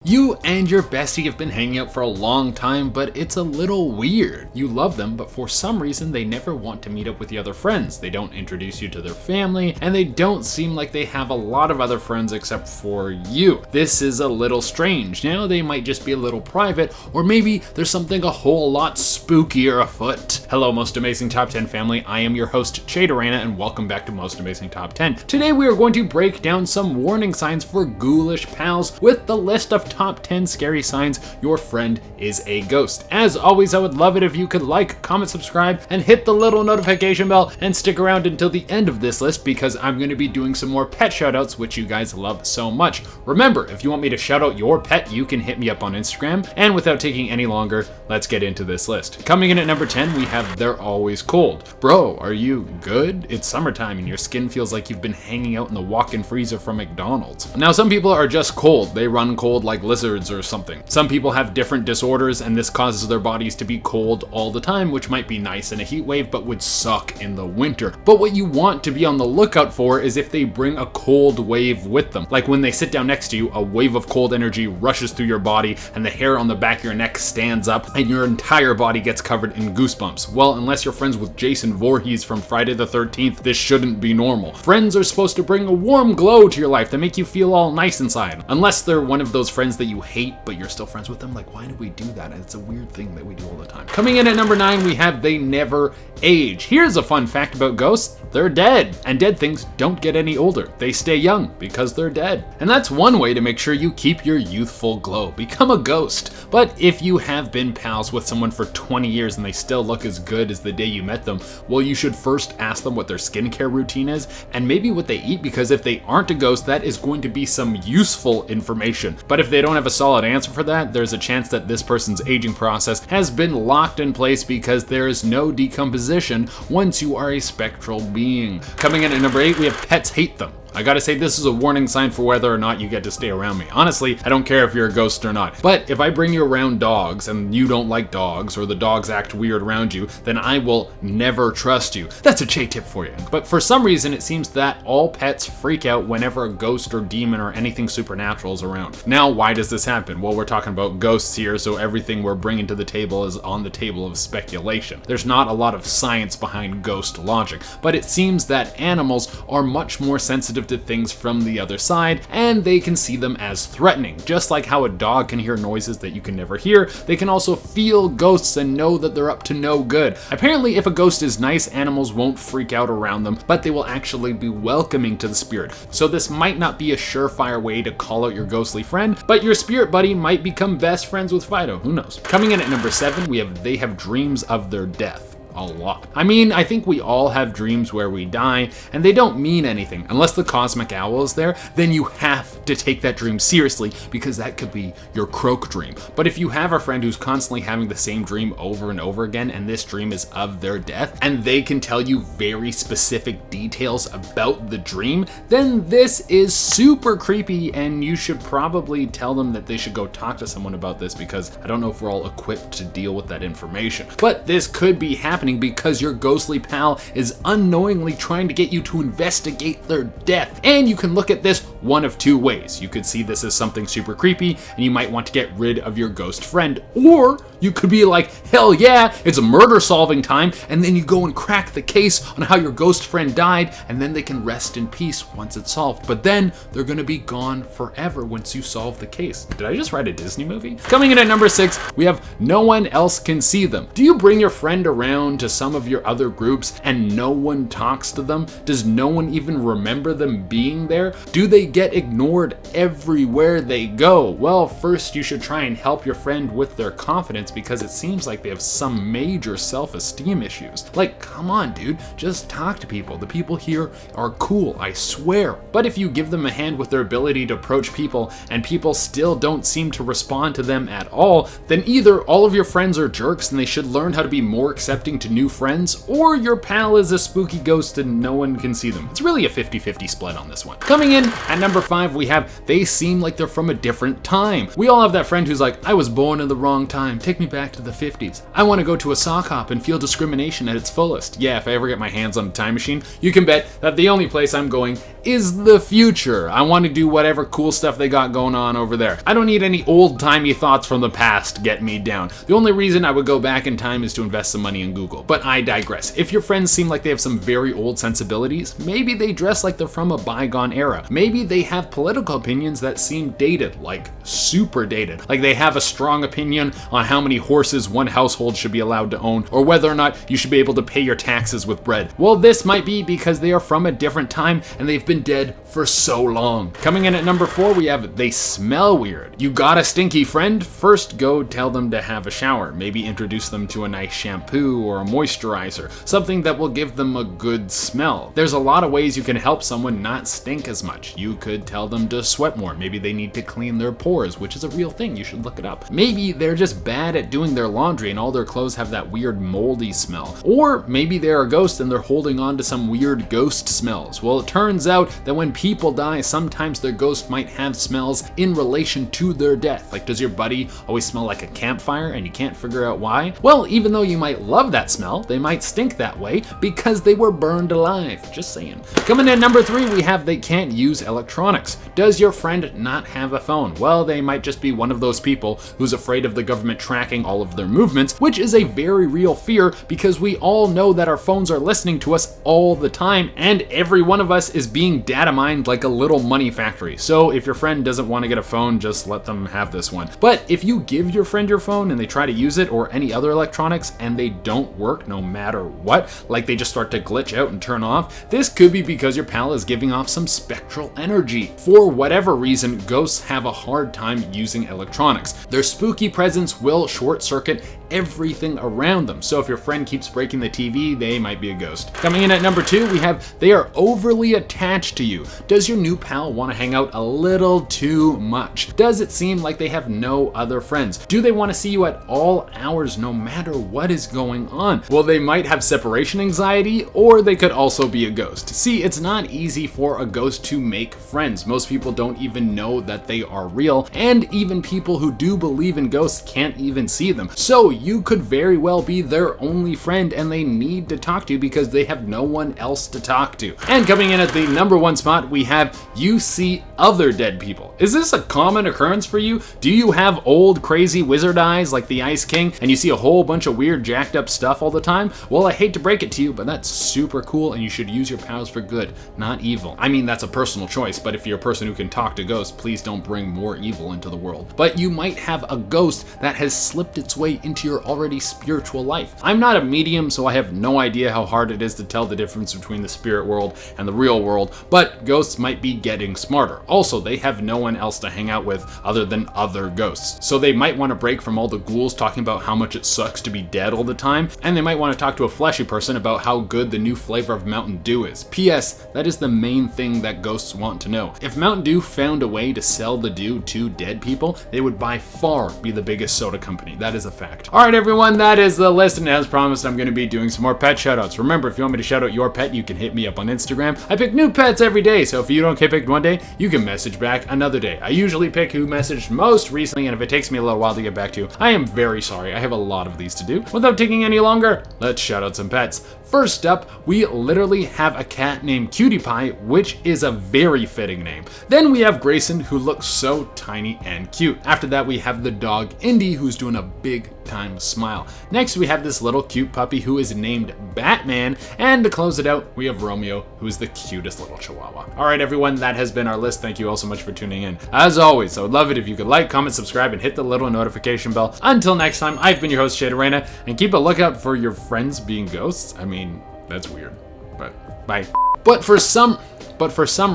You and your bestie have been hanging out for a long time, but it's a little weird. You love them, but for some reason they never want to meet up with the other friends. They don't introduce you to their family, and they don't seem like they have a lot of other friends except for you. This is a little strange. Now they might just be a little private, or maybe there's something a whole lot spookier afoot. Hello, Most Amazing Top 10 family. I am your host, Theyre, and welcome back to Most Amazing Top 10. Today we are going to break down some warning signs for ghoulish pals with the list of top 10 scary signs your friend is a ghost. As always, I would love it if you could like, comment, subscribe, and hit the little notification bell and stick around until the end of this list because I'm going to be doing some more pet shoutouts, which you guys love so much. Remember, if you want me to shout out your pet, you can hit me up on Instagram. And without taking any longer, let's get into this list. Coming in at number 10, we have They're Always Cold. Bro, are you good? It's summertime and your skin feels like you've been hanging out in the walk-in freezer from McDonald's. Now, some people are just cold. They run cold like lizards or something. Some people have different disorders and this causes their bodies to be cold all the time, which might be nice in a heat wave but would suck in the winter. But what you want to be on the lookout for is if they bring a cold wave with them. Like when they sit down next to you, a wave of cold energy rushes through your body and the hair on the back of your neck stands up and your entire body gets covered in goosebumps. Well, unless you're friends with Jason Voorhees from Friday the 13th, this shouldn't be normal. Friends are supposed to bring a warm glow to your life that make you feel all nice inside. Unless they're one of those friends that you hate but you're still friends with them. Like, why do we do that? It's a weird thing that we do all the time. Coming in at number 9, we have They Never Age. Here's a fun fact about ghosts. They're dead, and dead things don't get any older. They stay young because they're dead. And that's one way to make sure you keep your youthful glow. Become a ghost. But if you have been pals with someone for 20 years and they still look as good as the day you met them, well, you should first ask them what their skincare routine is and maybe what they eat, because if they aren't a ghost, that is going to be some useful information. But if they don't have a solid answer for that, there's a chance that this person's aging process has been locked in place because there is no decomposition once you are a spectral being. Coming in at number 8, we have Pets Hate Them. I gotta say, this is a warning sign for whether or not you get to stay around me. Honestly, I don't care if you're a ghost or not. But if I bring you around dogs and you don't like dogs, or the dogs act weird around you, then I will never trust you. That's a J tip for you. But for some reason, it seems that all pets freak out whenever a ghost or demon or anything supernatural is around. Now, why does this happen? Well, we're talking about ghosts here, so everything we're bringing to the table is on the table of speculation. There's not a lot of science behind ghost logic, but it seems that animals are much more sensitive to things from the other side, and they can see them as threatening. Just like how a dog can hear noises that you can never hear, they can also feel ghosts and know that they're up to no good. Apparently, if a ghost is nice, animals won't freak out around them, but they will actually be welcoming to the spirit. So this might not be a surefire way to call out your ghostly friend, but your spirit buddy might become best friends with Fido. Who knows? Coming in at number 7, we have They Have Dreams of Their Death. A lot. I mean, I think we all have dreams where we die, and they don't mean anything. Unless the cosmic owl is there, then you have to take that dream seriously, because that could be your croak dream. But if you have a friend who's constantly having the same dream over and over again, and this dream is of their death, and they can tell you very specific details about the dream, then this is super creepy, and you should probably tell them that they should go talk to someone about this, because I don't know if we're all equipped to deal with that information. But this could be happening because your ghostly pal is unknowingly trying to get you to investigate their death. And you can look at this one of two ways. You could see this as something super creepy and you might want to get rid of your ghost friend, or you could be like, hell yeah, it's a murder solving time, and then you go and crack the case on how your ghost friend died, and then they can rest in peace once it's solved. But then they're gonna be gone forever once you solve the case. Did I just write a Disney movie? Coming in at number 6, we have No One Else Can See Them. Do you bring your friend around to some of your other groups and no one talks to them? Does no one even remember them being there? Do they get ignored everywhere they go? Well, first you should try and help your friend with their confidence, because it seems like they have some major self-esteem issues. Like, come on, dude, just talk to people. The people here are cool, I swear. But if you give them a hand with their ability to approach people and people still don't seem to respond to them at all, then either all of your friends are jerks and they should learn how to be more accepting to new friends, or your pal is a spooky ghost and no one can see them. It's really a 50-50 split on this one. Coming in at at number 5, we have they seem like they're from a different time. We all have that friend who's like, I was born in the wrong time. Take me back to the 50s. I want to go to a sock hop and feel discrimination at its fullest. Yeah, if I ever get my hands on a time machine, you can bet that the only place I'm going is the future. I want to do whatever cool stuff they got going on over there. I don't need any old-timey thoughts from the past to get me down. The only reason I would go back in time is to invest some money in Google. But I digress. If your friends seem like they have some very old sensibilities, maybe they dress like they're from a bygone era. Maybe they have political opinions that seem dated, like super dated. Like they have a strong opinion on how many horses one household should be allowed to own, or whether or not you should be able to pay your taxes with bread. Well, this might be because they are from a different time and they've been dead for so long. Coming in at number 4, we have they smell weird. You got a stinky friend? First, go tell them to have a shower. Maybe introduce them to a nice shampoo or a moisturizer, something that will give them a good smell. There's a lot of ways you can help someone not stink as much. You could tell them to sweat more. Maybe they need to clean their pores, which is a real thing. You should look it up. Maybe they're just bad at doing their laundry and all their clothes have that weird moldy smell. Or maybe they're a ghost and they're holding on to some weird ghost smells. Well, it turns out that when people die, sometimes their ghost might have smells in relation to their death. Like, does your buddy always smell like a campfire and you can't figure out why? Well, even though you might love that smell, they might stink that way because they were burned alive. Just saying. Coming in at number 3, we have they can't use electronics. Does your friend not have a phone? Well, they might just be one of those people who's afraid of the government tracking all of their movements, which is a very real fear because we all know that our phones are listening to us all the time and every one of us is being data mined like a little money factory. So if your friend doesn't want to get a phone, just let them have this one. But if you give your friend your phone and they try to use it or any other electronics and they don't work no matter what, like they just start to glitch out and turn off, this could be because your pal is giving off some spectral energy. For whatever reason, ghosts have a hard time using electronics. Their spooky presence will short circuit everything around them. So if your friend keeps breaking the TV, they might be a ghost. Coming in at number 2, we have they are overly attached to you. Does your new pal want to hang out a little too much? Does it seem like they have no other friends? Do they want to see you at all hours no matter what is going on? Well, they might have separation anxiety or they could also be a ghost. See, it's not easy for a ghost to make friends. Most people don't even know that they are real, and even people who do believe in ghosts can't even see them. So you could very well be their only friend and they need to talk to you because they have no one else to talk to. And coming in at the number 1 spot, we have you see other dead people. Is this a common occurrence for you? Do you have old crazy wizard eyes like the Ice King and you see a whole bunch of weird jacked up stuff all the time? Well, I hate to break it to you, but that's super cool and you should use your powers for good, not evil. I mean, that's a personal choice, but if you're a person who can talk to ghosts, please don't bring more evil into the world. But you might have a ghost that has slipped its way into your already spiritual life. I'm not a medium, so I have no idea how hard it is to tell the difference between the spirit world and the real world, but ghosts might be getting smarter. Also, they have no one else to hang out with other than other ghosts. So they might want to break from all the ghouls talking about how much it sucks to be dead all the time, and they might want to talk to a fleshy person about how good the new flavor of Mountain Dew is. P.S. That is the main thing that ghosts want to know. If Mountain Dew found a way to sell the dew to dead people, they would by far be the biggest soda company. That is a fact. Alright everyone, that is the list, and as promised, I'm going to be doing some more pet shoutouts. Remember, if you want me to shout out your pet, you can hit me up on Instagram. I pick new pets every day, so if you don't get picked one day, you can message back another day. I usually pick who messaged most recently, and if it takes me a little while to get back to you, I am very sorry. I have a lot of these to do. Without taking any longer, let's shout out some pets. First up, we literally have a cat named Cutie Pie, which is a very fitting name. Then we have Grayson, who looks so tiny and cute. After that, we have the dog Indy, who's doing a big time smile. Next, we have this little cute puppy who is named Batman. And to close it out, we have Romeo, who is the cutest little chihuahua. All right, everyone, that has been our list. Thank you all so much for tuning in. As always, I would love it if you could like, comment, subscribe, and hit the little notification bell. Until next time, I've been your host, Shade Arena, and keep a lookout for your friends being ghosts. I mean, that's weird, but bye. But for some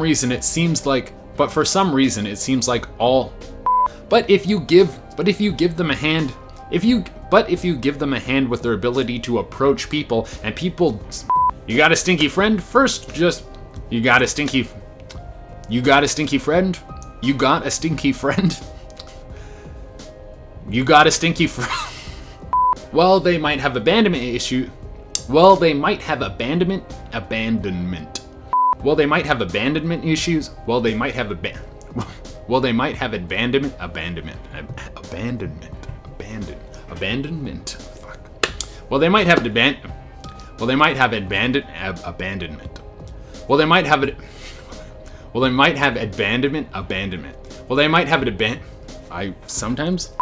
reason, it seems like all. But if you give them a hand, if you give them a hand with their ability to approach people, and people, you got a stinky friend? First, just, you got a stinky friend? You got a stinky friend? You got a stinky friend? Well, they might have abandonment issue. Well, they might have abandonment. Well, they might have abandonment issues. Well, they might have Well, they might have abandonment. Fuck. Well, they might have abandonment. Well, they might have abandonment. Well, they might have it. Well, they might have abandonment. Well, they might have it. I sometimes.